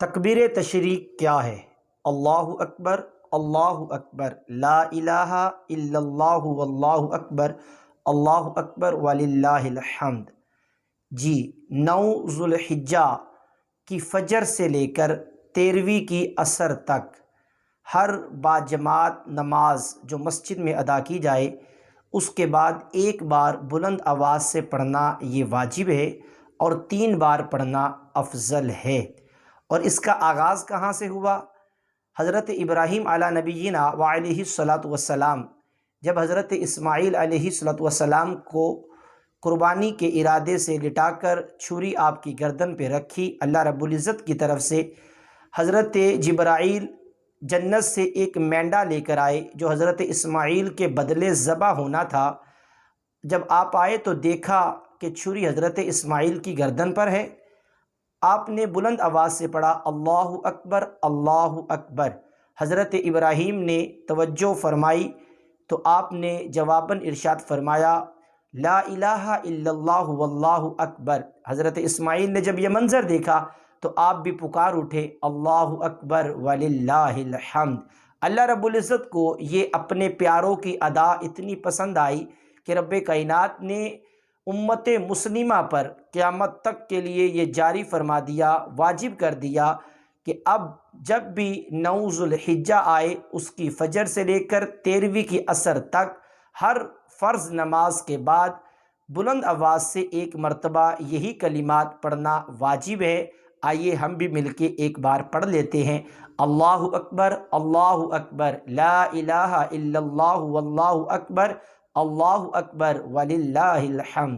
تکبیر تشریق کیا ہے؟ اللہ اکبر، اللہ اکبر، لا الہ الا اللہ واللہ اکبر، اللہ اکبر وللہ الحمد۔ جی، 9 ذوالحجہ کی فجر سے لے کر 13ویں کی عصر تک ہر باجماعت نماز جو مسجد میں ادا کی جائے اس کے بعد ایک بار بلند آواز سے پڑھنا یہ واجب ہے اور 3 بار پڑھنا افضل ہے۔ اور اس کا آغاز کہاں سے ہوا؟ حضرت ابراہیم علی نبینا وعلیہ الصلاۃ والسلام جب حضرت اسماعیل علیہ الصلاۃ والسلام کو قربانی کے ارادے سے لٹا کر چھری آپ کی گردن پہ رکھی، اللہ رب العزت کی طرف سے حضرت جبرائیل جنت سے ایک مینڈا لے کر آئے جو حضرت اسماعیل کے بدلے ذبح ہونا تھا۔ جب آپ آئے تو دیکھا کہ چھری حضرت اسماعیل کی گردن پر ہے۔ آپ نے بلند آواز سے پڑھا اللہ اکبر، اللہ اکبر۔ حضرت ابراہیم نے توجہ فرمائی تو آپ نے جواباً ارشاد فرمایا لا الہ الا اللہ واللہ اکبر۔ حضرت اسماعیل نے جب یہ منظر دیکھا تو آپ بھی پکار اٹھے اللہ اکبر وللہ الحمد۔ اللہ رب العزت کو یہ اپنے پیاروں کی ادا اتنی پسند آئی کہ رب کائنات نے امت مسلمہ پر قیامت تک کے لیے یہ جاری فرما دیا، واجب کر دیا کہ اب جب بھی 9 ذوالحجہ آئے اس کی فجر سے لے کر 13ویں کی عصر تک ہر فرض نماز کے بعد بلند آواز سے ایک مرتبہ یہی کلمات پڑھنا واجب ہے۔ آئیے ہم بھی مل کے ایک بار پڑھ لیتے ہیں اللہ اکبر، اللہ اکبر، لا الہ الا اللہ واللہ اکبر، اللہ اکبر وللہ الحمد۔